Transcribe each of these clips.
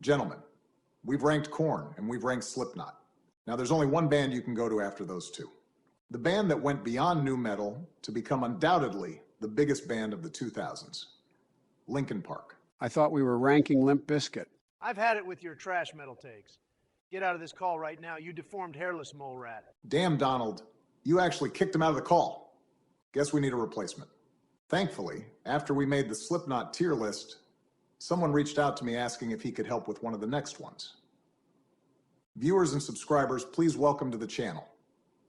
Gentlemen, we've ranked Korn and we've ranked Slipknot. Now there's only one band you can go to after those two. The band that went beyond nu metal to become undoubtedly the biggest band of the 2000s. Linkin Park. I thought we were ranking Limp Bizkit. I've had it with your trash metal takes. Get out of this call right now, you deformed hairless mole rat. Damn, Donald, you actually kicked him out of the call. Guess we need a replacement. Thankfully, after we made the Slipknot tier list, someone reached out to me asking if he could help with one of the next ones. Viewers and subscribers, please welcome to the channel,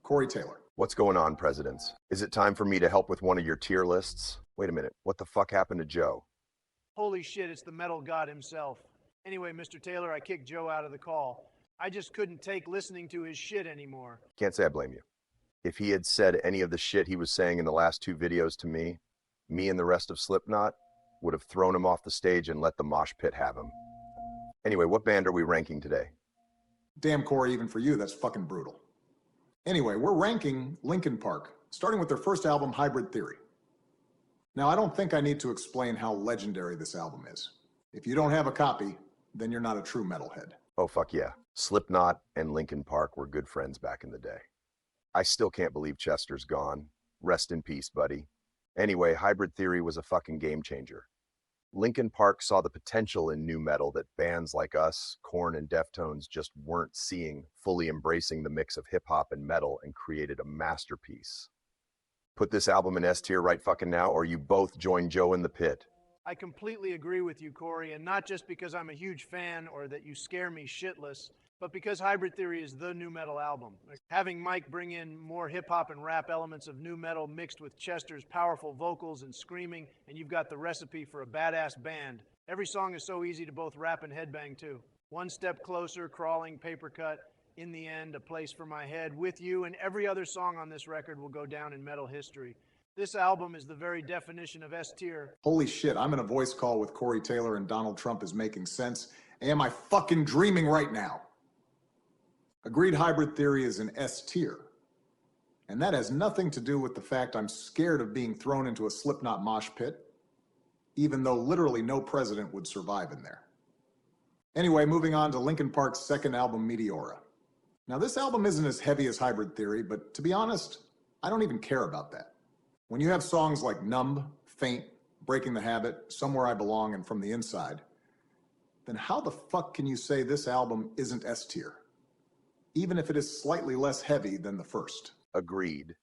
Corey Taylor. What's going on, presidents? Is it time for me to help with one of your tier lists? Wait a minute, what the fuck happened to Joe? Holy shit, it's the metal god himself. Anyway, Mr. Taylor, I kicked Joe out of the call. I just couldn't take listening to his shit anymore. Can't say I blame you. If he had said any of the shit he was saying in the last two videos to me and the rest of Slipknot would have thrown him off the stage and let the mosh pit have him. Anyway, what band are we ranking today? Damn, Corey, even for you, that's fucking brutal. Anyway, we're ranking Linkin Park, starting with their first album, Hybrid Theory. Now, I don't think I need to explain how legendary this album is. If you don't have a copy, then you're not a true metalhead. Oh, fuck yeah. Slipknot and Linkin Park were good friends back in the day. I still can't believe Chester's gone. Rest in peace, buddy. Anyway, Hybrid Theory was a fucking game changer. Linkin Park saw the potential in nu metal that bands like us, Korn and Deftones, just weren't seeing, fully embracing the mix of hip-hop and metal, and created a masterpiece. Put this album in S tier right fucking now, or you both join Joe in the pit. I completely agree with you, Corey, and not just because I'm a huge fan or that you scare me shitless, but because Hybrid Theory is the nu metal album. Having Mike bring in more hip-hop and rap elements of nu metal mixed with Chester's powerful vocals and screaming, and you've got the recipe for a badass band. Every song is so easy to both rap and headbang too. One Step Closer, Crawling, Paper Cut, In the End, A Place for My Head, With You, and every other song on this record will go down in metal history. This album is the very definition of S tier. Holy shit, I'm in a voice call with Corey Taylor and Donald Trump is making sense. Am I fucking dreaming right now? Agreed, Hybrid Theory is an S tier. And that has nothing to do with the fact I'm scared of being thrown into a Slipknot mosh pit, even though literally no president would survive in there. Anyway, moving on to Linkin Park's second album, Meteora. Now, this album isn't as heavy as Hybrid Theory, but to be honest, I don't even care about that. When you have songs like Numb, Faint, Breaking the Habit, Somewhere I Belong, and From the Inside, then how the fuck can you say this album isn't S tier? Even if it is slightly less heavy than the first. Agreed.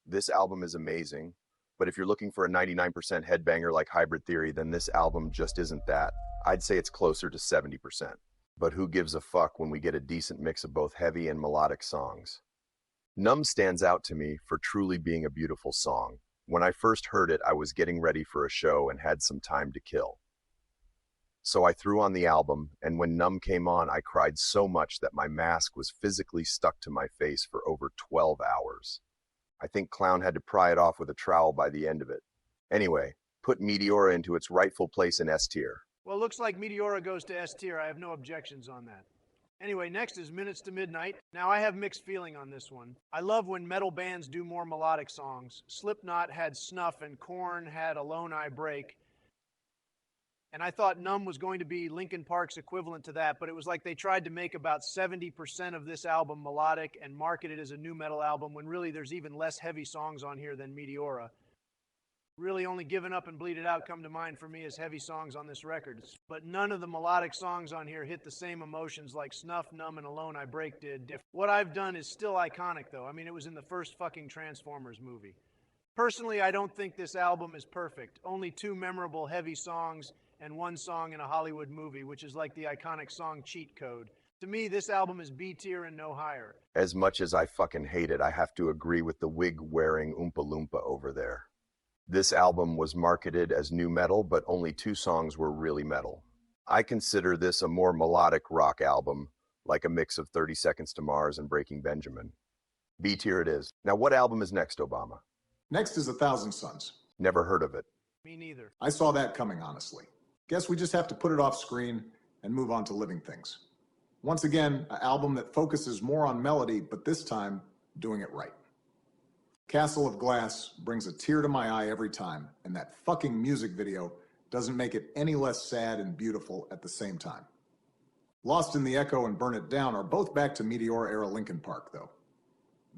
This album is amazing, but if you're looking for a 99% headbanger like Hybrid Theory, then this album just isn't that. I'd say it's closer to 70%. But who gives a fuck when we get a decent mix of both heavy and melodic songs? Numb stands out to me for truly being a beautiful song. When I first heard it, I was getting ready for a show and had some time to kill. So I threw on the album, and when Numb came on, I cried so much that my mask was physically stuck to my face for over 12 hours. I think Clown had to pry it off with a trowel by the end of it. Anyway, put Meteora into its rightful place in S tier. Well, looks like Meteora goes to S tier. I have no objections on that. Anyway, next is Minutes to Midnight. Now, I have mixed feeling on this one. I love when metal bands do more melodic songs. Slipknot had Snuff and Korn had Alone I Break. And I thought Numb was going to be Linkin Park's equivalent to that, but it was like they tried to make about 70% of this album melodic and market it as a nu metal album when really there's even less heavy songs on here than Meteora. Really only Given Up and Bleed It Out come to mind for me as heavy songs on this record. But none of the melodic songs on here hit the same emotions like Snuff, Numb, and Alone I Break did. What I've done is still iconic, though. I mean, it was in the first fucking Transformers movie. Personally, I don't think this album is perfect. Only two memorable heavy songs and one song in a Hollywood movie, which is like the iconic song Cheat Code. To me, this album is B tier and no higher. As much as I fucking hate it, I have to agree with the wig-wearing Oompa Loompa over there. This album was marketed as nu metal, but only two songs were really metal. I consider this a more melodic rock album, like a mix of 30 Seconds to Mars and Breaking Benjamin. B tier it is. Now, what album is next, Obama? Next is 1,000 Suns. Never heard of it. Me neither. I saw that coming, honestly. Guess we just have to put it off screen and move on to Living Things. Once again, an album that focuses more on melody, but this time, doing it right. Castle of Glass brings a tear to my eye every time, and that fucking music video doesn't make it any less sad and beautiful at the same time. Lost in the Echo and Burn It Down are both back to Meteor-era Linkin Park, though,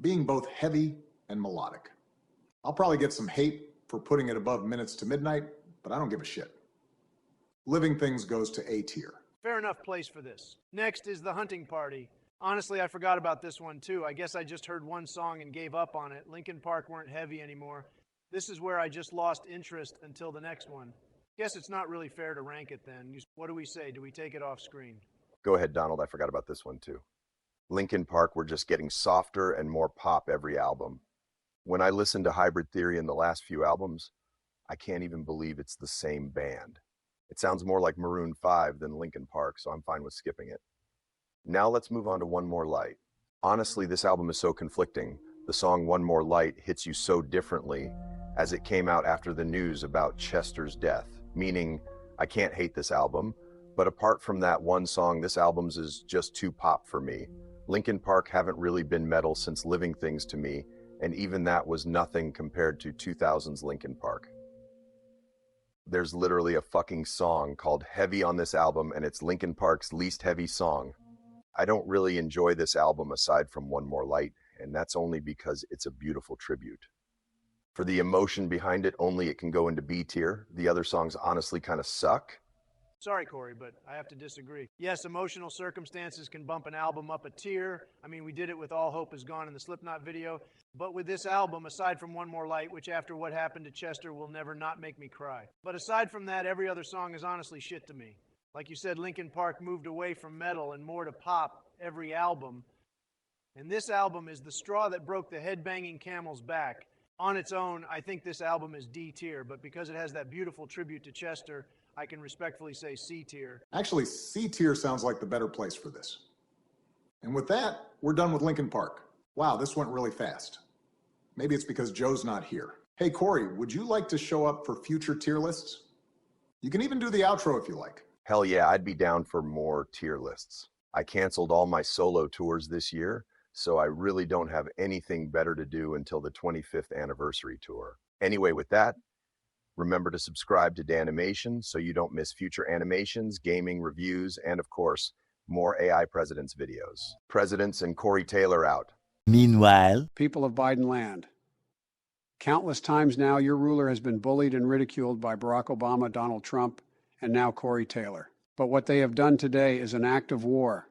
being both heavy and melodic. I'll probably get some hate for putting it above Minutes to Midnight, but I don't give a shit. Living Things goes to A tier. Fair enough place for this. Next is The Hunting Party. Honestly, I forgot about this one too. I guess I just heard one song and gave up on it. Linkin Park weren't heavy anymore. This is where I just lost interest until the next one. Guess it's not really fair to rank it then. What do we say? Do we take it off screen? Go ahead, Donald. I forgot about this one too. Linkin Park were just getting softer and more pop every album. When I listen to Hybrid Theory in the last few albums, I can't even believe it's the same band. It sounds more like Maroon 5 than Linkin Park, so I'm fine with skipping it. Now let's move on to One More Light. Honestly, this album is so conflicting. The song One More Light hits you so differently as it came out after the news about Chester's death, meaning I can't hate this album, but apart from that one song, this album's is just too pop for me. Linkin Park haven't really been metal since Living Things to me, and even that was nothing compared to 2000's Linkin Park. There's literally a fucking song called Heavy on this album, and it's Linkin Park's least heavy song. I don't really enjoy this album aside from One More Light, and that's only because it's a beautiful tribute. For the emotion behind it, only it can go into B tier. The other songs honestly kind of suck. Sorry, Corey, but I have to disagree. Yes, emotional circumstances can bump an album up a tier. I mean, we did it with All Hope Is Gone in the Slipknot video. But with this album, aside from One More Light, which after what happened to Chester will never not make me cry. But aside from that, every other song is honestly shit to me. Like you said, Linkin Park moved away from metal and more to pop every album. And this album is the straw that broke the headbanging camel's back. On its own, I think this album is D tier, but because it has that beautiful tribute to Chester, I can respectfully say C tier. Actually, C tier sounds like the better place for this. And with that, we're done with Linkin Park. Wow, this went really fast. Maybe it's because Joe's not here. Hey, Corey, would you like to show up for future tier lists? You can even do the outro if you like. Hell yeah, I'd be down for more tier lists. I canceled all my solo tours this year, so I really don't have anything better to do until the 25th anniversary tour. Anyway, with that, remember to subscribe to Danimation so you don't miss future animations, gaming, reviews, and of course, more AI Presidents videos. Presidents and Corey Taylor out. Meanwhile, people of Biden land. Countless times now, your ruler has been bullied and ridiculed by Barack Obama, Donald Trump, and now Corey Taylor. But what they have done today is an act of war.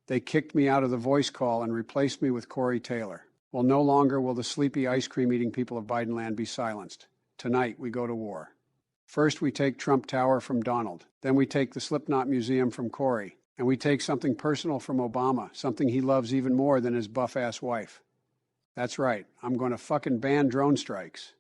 They kicked me out of the voice call and replaced me with Corey Taylor. Well, no longer will the sleepy ice cream eating people of Biden land be silenced. Tonight, we go to war. First, we take Trump Tower from Donald. Then we take the Slipknot Museum from Corey. And we take something personal from Obama, something he loves even more than his buff-ass wife. That's right, I'm going to fucking ban drone strikes.